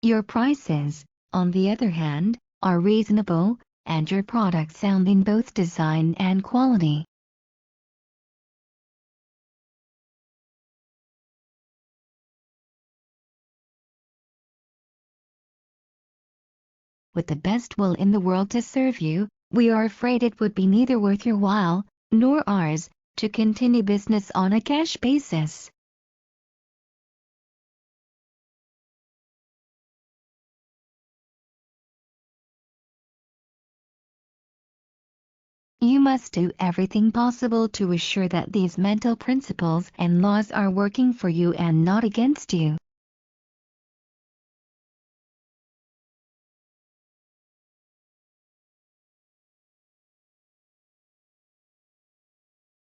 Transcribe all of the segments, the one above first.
Your prices, on the other hand, are reasonable, and your product sound in both design and quality. With the best will in the world to serve you, we are afraid it would be neither worth your while, nor ours, to continue business on a cash basis. You must do everything possible to assure that these mental principles and laws are working for you and not against you.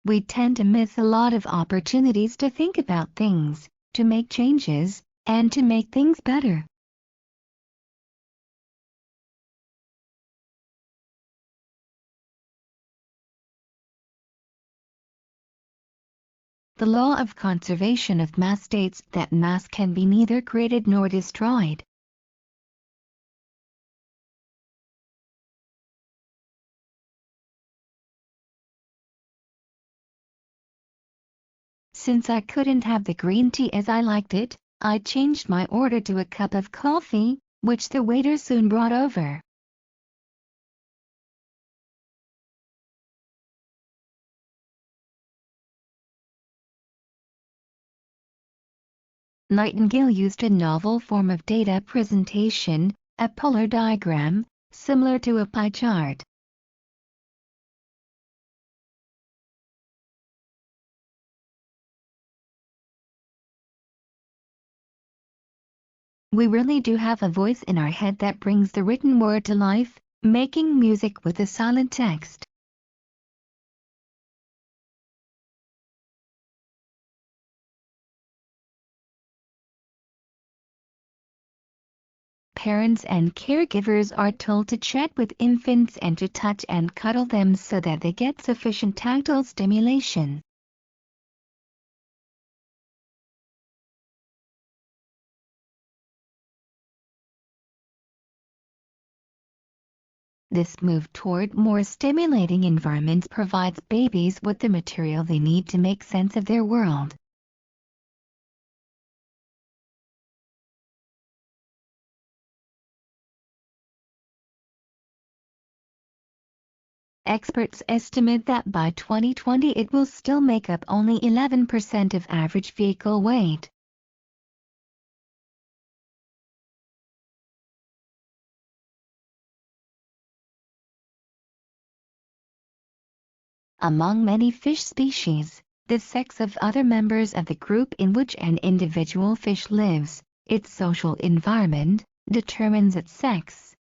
We tend to miss a lot of opportunities to think about things, to make changes, and to make things better. The law of conservation of mass states that mass can be neither created nor destroyed. Since I couldn't have the green tea as I liked it, I changed my order to a cup of coffee, which the waiter soon brought over. Nightingale used a novel form of data presentation, a polar diagram, similar to a pie chart. We really do have a voice in our head that brings the written word to life, making music with the silent text. Parents and caregivers are told to chat with infants and to touch and cuddle them so that they get sufficient tactile stimulation. This move toward more stimulating environments provides babies with the material they need to make sense of their world. Experts estimate that by 2020 it will still make up only 11% of average vehicle weight. Among many fish species, the sex of other members of the group in which an individual fish lives, its social environment, determines its sex.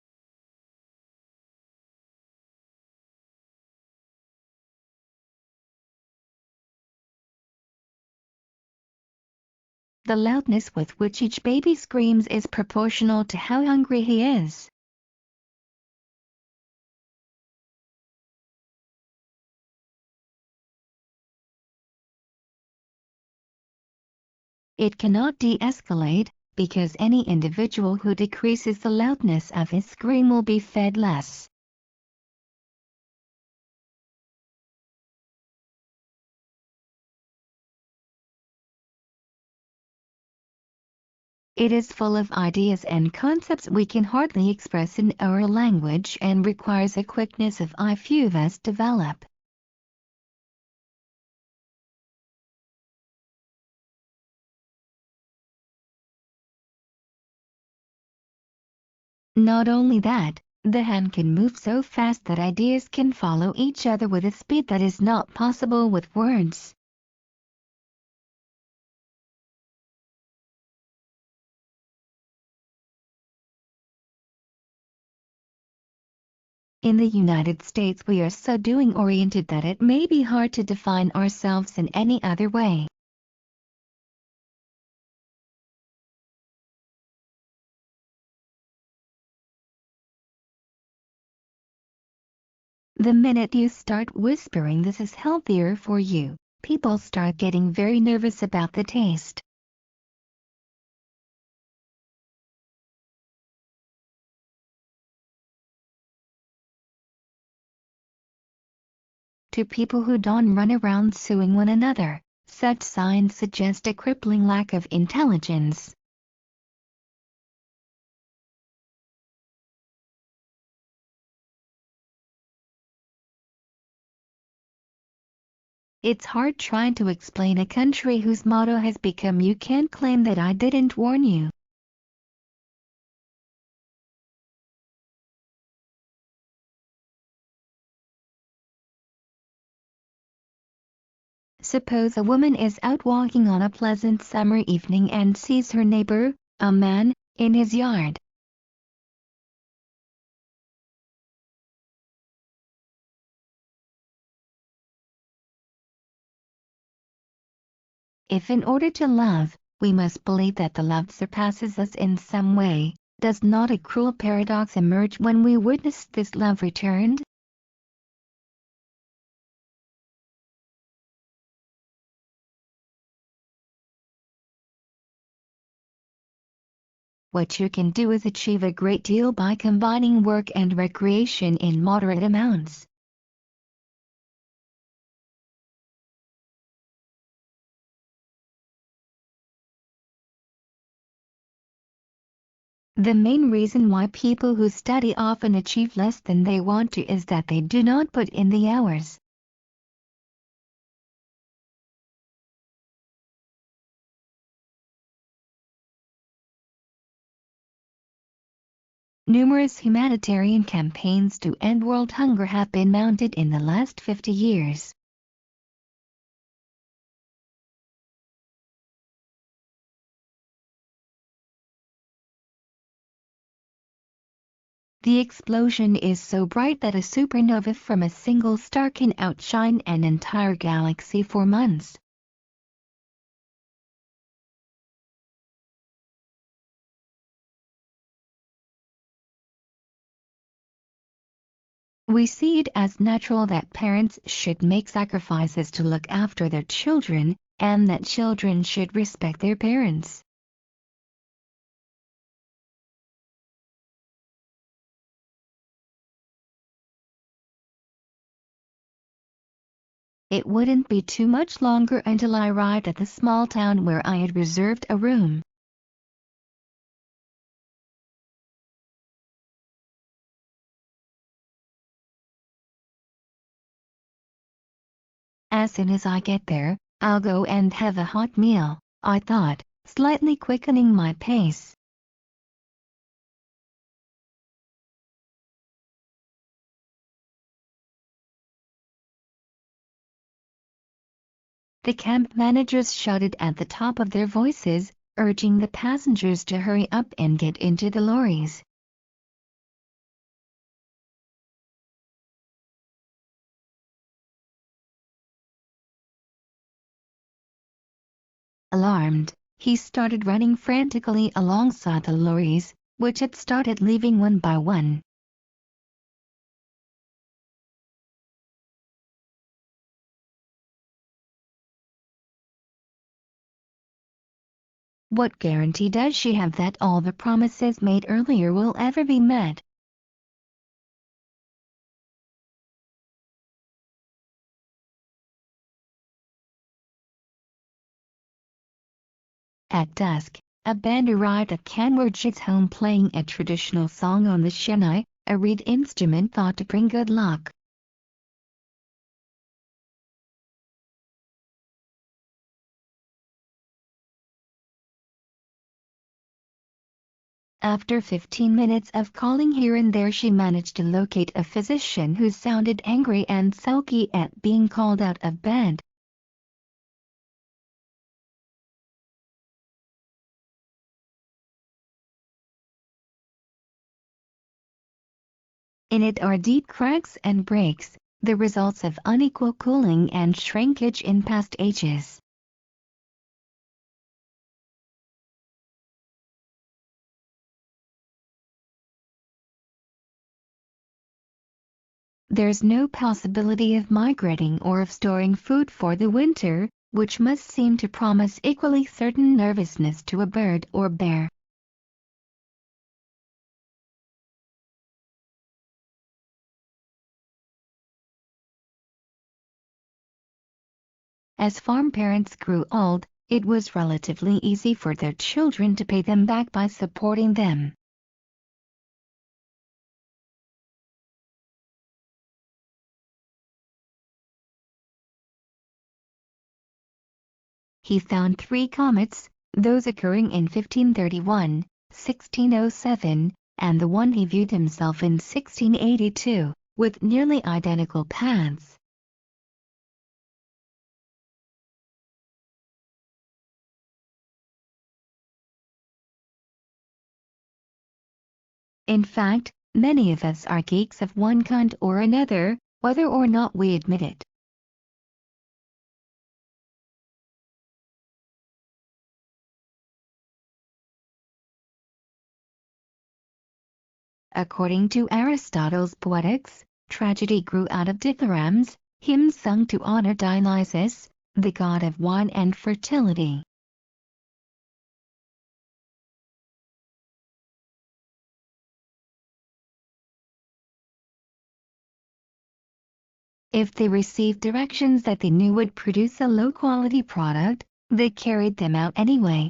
The loudness with which each baby screams is proportional to how hungry he is. It cannot de-escalate, because any individual who decreases the loudness of his scream will be fed less. It is full of ideas and concepts we can hardly express in oral language and requires a quickness of eye few of us develop. Not only that, the hand can move so fast that ideas can follow each other with a speed that is not possible with words. In the United States we are so doing-oriented that it may be hard to define ourselves in any other way. The minute you start whispering this is healthier for you, people start getting very nervous about the taste. To people who don't run around suing one another, such signs suggest a crippling lack of intelligence. It's hard trying to explain a country whose motto has become "You can't claim that I didn't warn you." Suppose a woman is out walking on a pleasant summer evening and sees her neighbor, a man, in his yard. If in order to love, we must believe that the loved surpasses us in some way, does not a cruel paradox emerge when we witness this love returned? What you can do is achieve a great deal by combining work and recreation in moderate amounts. The main reason why people who study often achieve less than they want to is that they do not put in the hours. Numerous humanitarian campaigns to end world hunger have been mounted in the last 50 years. The explosion is so bright that a supernova from a single star can outshine an entire galaxy for months. We see it as natural that parents should make sacrifices to look after their children, and that children should respect their parents. It wouldn't be too much longer until I arrived at the small town where I had reserved a room. As soon as I get there, I'll go and have a hot meal, I thought, slightly quickening my pace. The camp managers shouted at the top of their voices, urging the passengers to hurry up and get into the lorries. Alarmed, he started running frantically alongside the lorries, which had started leaving one by one. What guarantee does she have that all the promises made earlier will ever be met? At dusk, a band arrived at Kanwarjit's home playing a traditional song on the shenai, a reed instrument thought to bring good luck. After 15 minutes of calling here and there, she managed to locate a physician who sounded angry and sulky at being called out of bed. In it are deep cracks and breaks, the results of unequal cooling and shrinkage in past ages. There's no possibility of migrating or of storing food for the winter, which must seem to promise equally certain nervousness to a bird or bear. As farm parents grew old, it was relatively easy for their children to pay them back by supporting them. He found 3 comets, those occurring in 1531, 1607, and the one he viewed himself in 1682, with nearly identical paths. In fact, many of us are geeks of one kind or another, whether or not we admit it. According to Aristotle's Poetics, tragedy grew out of dithyrambs, hymns sung to honor Dionysus, the god of wine and fertility. If they received directions that they knew would produce a low-quality product, they carried them out anyway.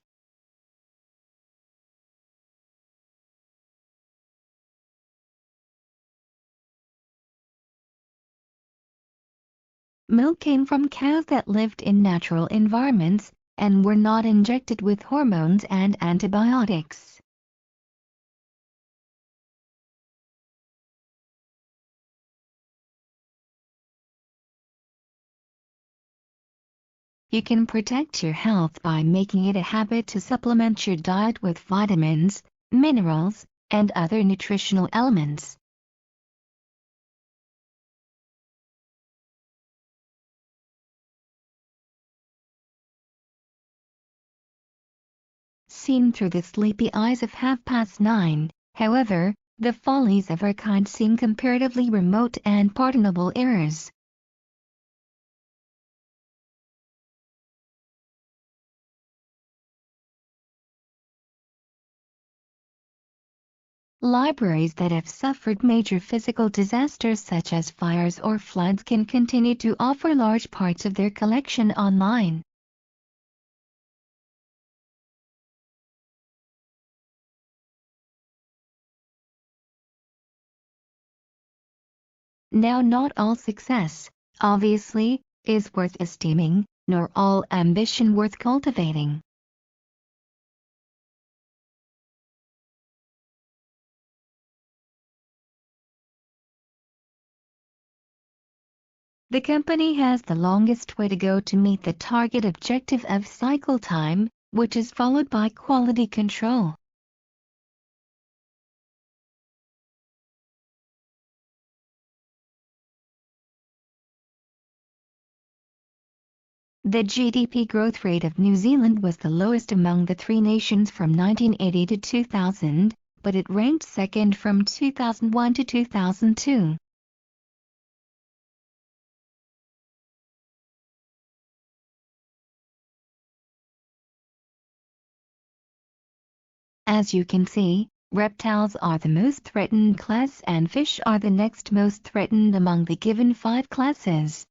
Milk came from cows that lived in natural environments and were not injected with hormones and antibiotics. You can protect your health by making it a habit to supplement your diet with vitamins, minerals, and other nutritional elements. Seen through the sleepy eyes of 9:30, however, the follies of our kind seem comparatively remote and pardonable errors. Libraries that have suffered major physical disasters such as fires or floods can continue to offer large parts of their collection online. Now, not all success, obviously, is worth esteeming, nor all ambition worth cultivating. The company has the longest way to go to meet the target objective of cycle time, which is followed by quality control. The GDP growth rate of New Zealand was the lowest among the 3 nations from 1980 to 2000, but it ranked second from 2001 to 2002. As you can see, reptiles are the most threatened class and fish are the next most threatened among the given 5 classes.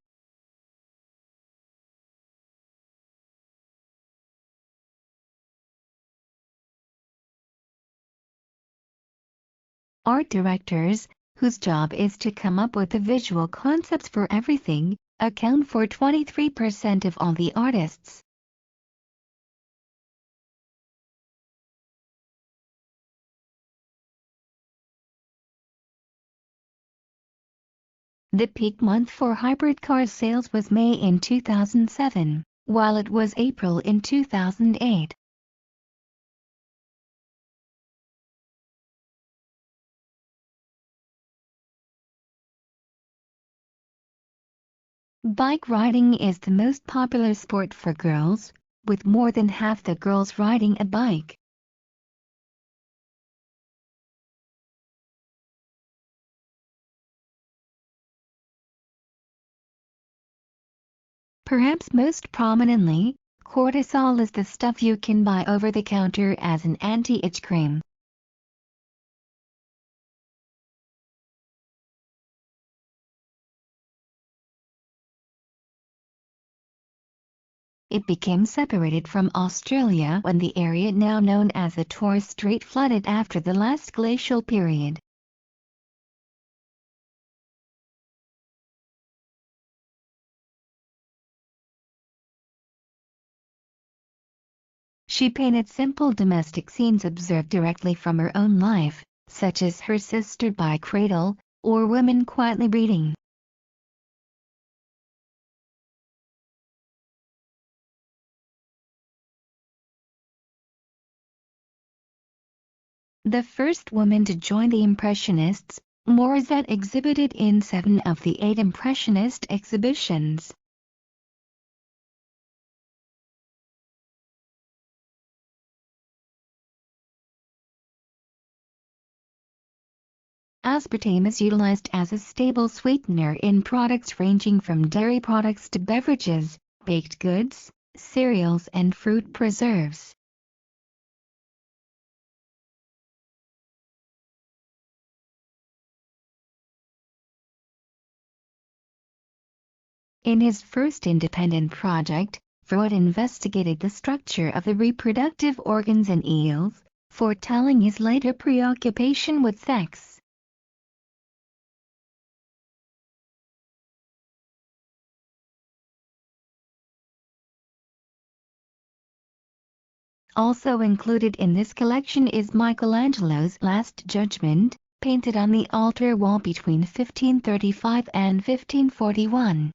Art directors, whose job is to come up with the visual concepts for everything, account for 23% of all the artists. The peak month for hybrid car sales was May in 2007, while it was April in 2008. Bike riding is the most popular sport for girls, with more than half the girls riding a bike. Perhaps most prominently, cortisol is the stuff you can buy over the counter as an anti-itch cream. it became separated from Australia when the area now known as the Torres Strait flooded after the last glacial period. She painted simple domestic scenes observed directly from her own life, such as her sister by cradle, or women quietly reading. The first woman to join the Impressionists, Morizet exhibited in 7 of the 8 Impressionist exhibitions. Aspartame is utilized as a stable sweetener in products ranging from dairy products to beverages, baked goods, cereals and fruit preserves. In his first independent project, Freud investigated the structure of the reproductive organs in eels, foretelling his later preoccupation with sex. Also included in this collection is Michelangelo's Last Judgment, painted on the altar wall between 1535 and 1541.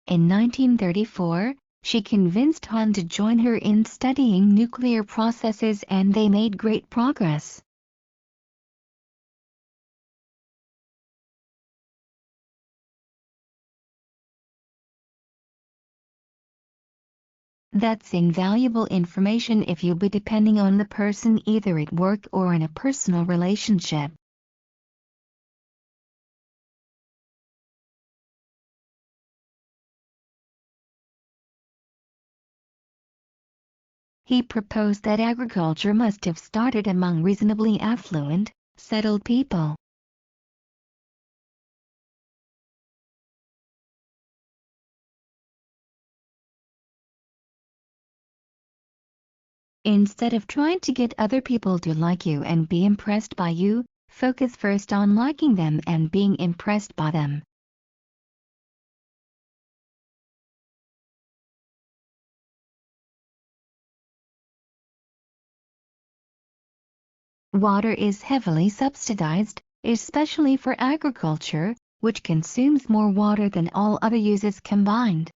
In 1934, she convinced Hahn to join her in studying nuclear processes and they made great progress. That's invaluable information if you'll be depending on the person either at work or in a personal relationship. He proposed that agriculture must have started among reasonably affluent, settled people. Instead of trying to get other people to like you and be impressed by you, focus first on liking them and being impressed by them. Water is heavily subsidized, especially for agriculture, which consumes more water than all other uses combined.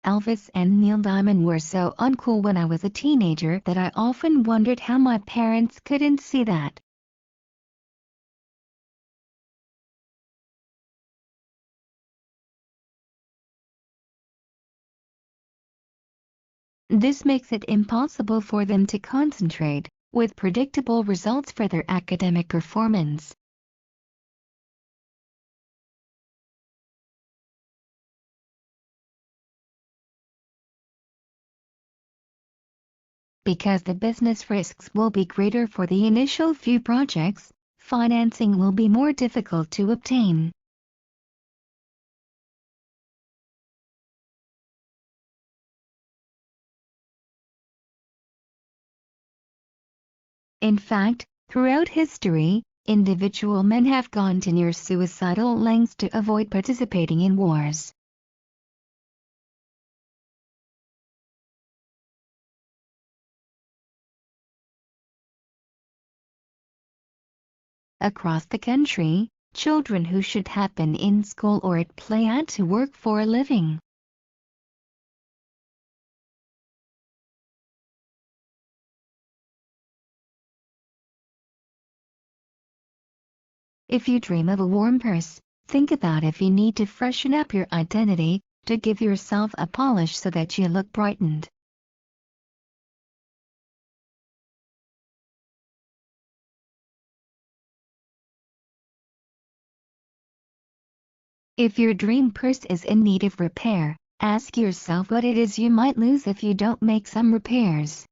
Elvis and Neil Diamond were so uncool when I was a teenager that I often wondered how my parents couldn't see that. This makes it impossible for them to concentrate, with predictable results for their academic performance. Because the business risks will be greater for the initial few projects, financing will be more difficult to obtain. In fact, throughout history, individual men have gone to near suicidal lengths to avoid participating in wars. Across the country, children who should have been in school or at play had to work for a living. If you dream of a warm purse, think about if you need to freshen up your identity, to give yourself a polish so that you look brightened. If your dream purse is in need of repair, ask yourself what it is you might lose if you don't make some repairs.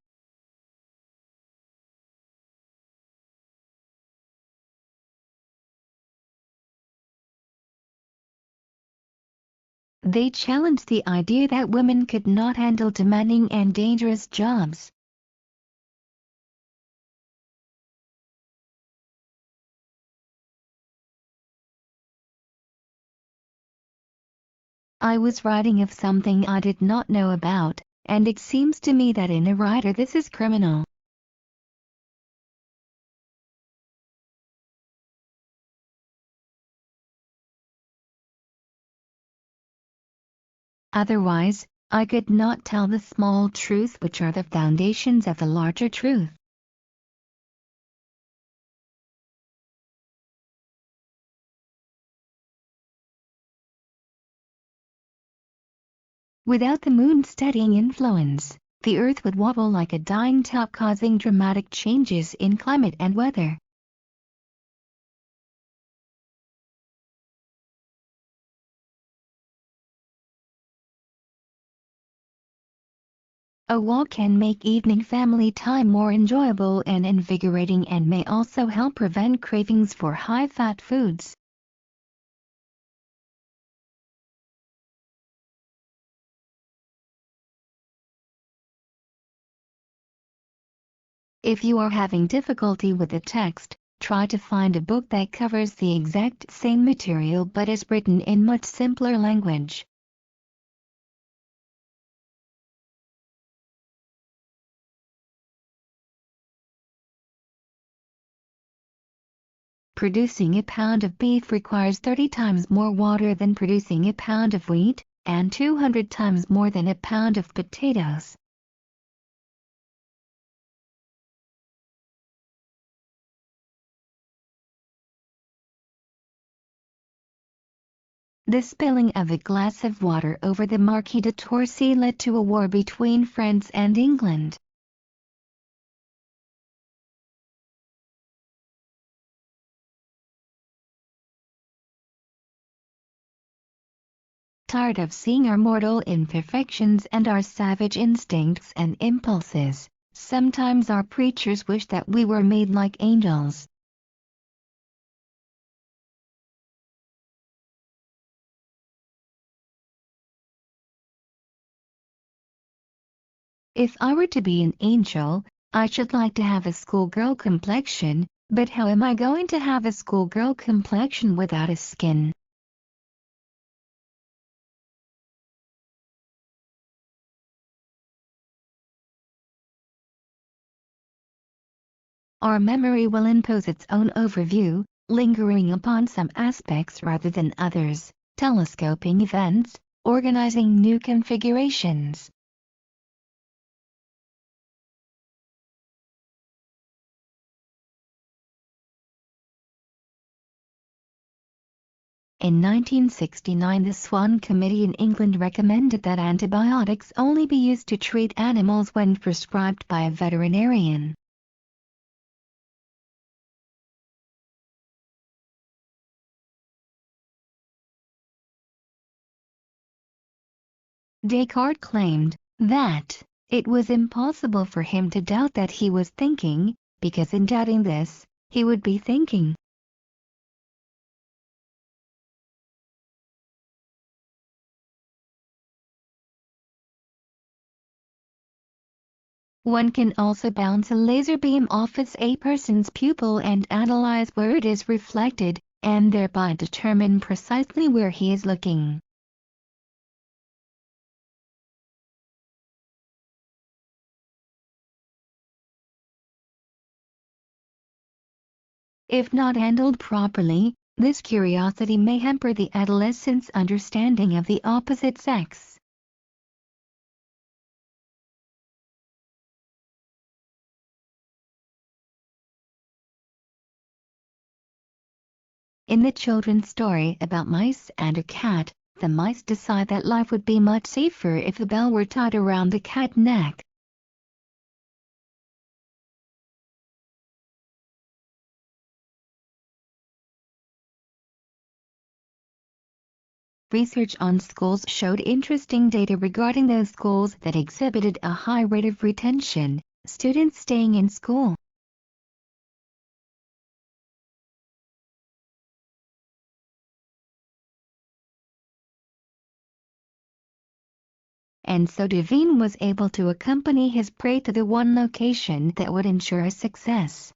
They challenged the idea that women could not handle demanding and dangerous jobs. I was writing of something I did not know about, and it seems to me that in a writer this is criminal. Otherwise, I could not tell the small truths which are the foundations of the larger truth. Without the moon's steadying influence, the Earth would wobble like a dying top, causing dramatic changes in climate and weather. A walk can make evening family time more enjoyable and invigorating, and may also help prevent cravings for high-fat foods. If you are having difficulty with the text, try to find a book that covers the exact same material but is written in much simpler language. Producing a pound of beef requires 30 times more water than producing a pound of wheat, and 200 times more than a pound of potatoes. The spilling of a glass of water over the Marquis de Torcy led to a war between France and England. Tired of seeing our mortal imperfections and our savage instincts and impulses, sometimes our preachers wish that we were made like angels. If I were to be an angel, I should like to have a schoolgirl complexion, but how am I going to have a schoolgirl complexion without a skin? Our memory will impose its own overview, lingering upon some aspects rather than others, telescoping events, organizing new configurations. In 1969, the Swan Committee in England recommended that antibiotics only be used to treat animals when prescribed by a veterinarian. Descartes claimed that it was impossible for him to doubt that he was thinking, because in doubting this, he would be thinking. One can also bounce a laser beam off a person's pupil and analyze where it is reflected, and thereby determine precisely where he is looking. If not handled properly, this curiosity may hamper the adolescent's understanding of the opposite sex. In the children's story about mice and a cat, the mice decide that life would be much safer if a bell were tied around the cat's neck. Research on schools showed interesting data regarding those schools that exhibited a high rate of retention, students staying in school. And so Devine was able to accompany his prey to the one location that would ensure success.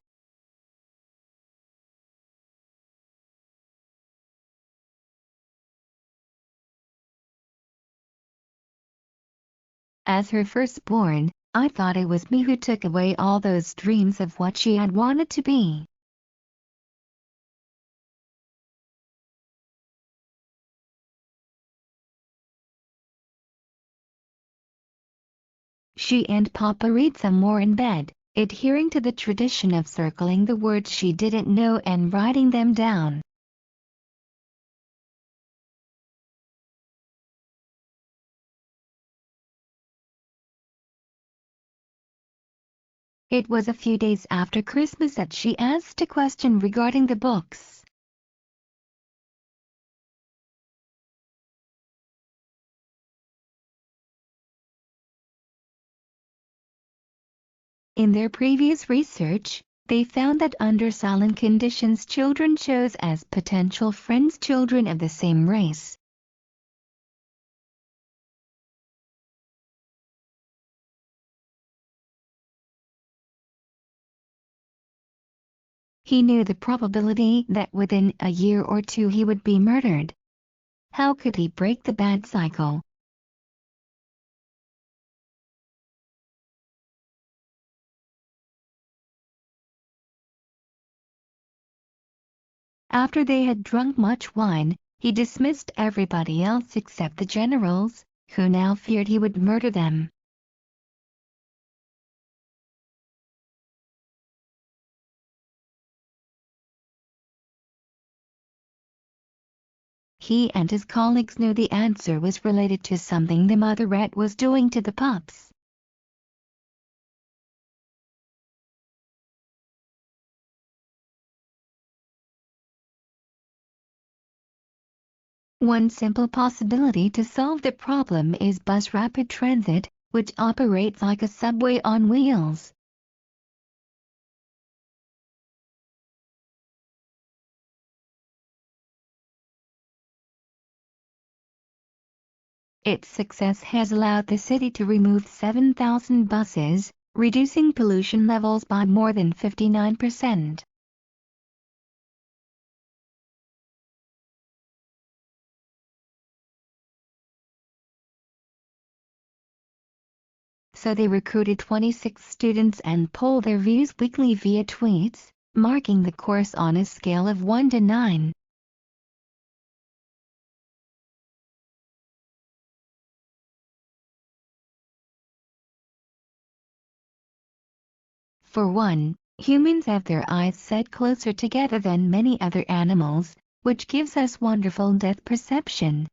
As her firstborn, I thought it was me who took away all those dreams of what she had wanted to be. She and Papa read some more in bed, adhering to the tradition of circling the words she didn't know and writing them down. It was a few days after Christmas that she asked a question regarding the books. In their previous research, they found that under silent conditions children chose as potential friends children of the same race. He knew the probability that within a year or two he would be murdered. How could he break the bad cycle? After they had drunk much wine, he dismissed everybody else except the generals, who now feared he would murder them. He and his colleagues knew the answer was related to something the mother rat was doing to the pups. One simple possibility to solve the problem is bus rapid transit, which operates like a subway on wheels. Its success has allowed the city to remove 7,000 buses, reducing pollution levels by more than 59%. So they recruited 26 students and polled their views weekly via tweets, marking the course on a scale of 1 to 9. For one, humans have their eyes set closer together than many other animals, which gives us wonderful depth perception.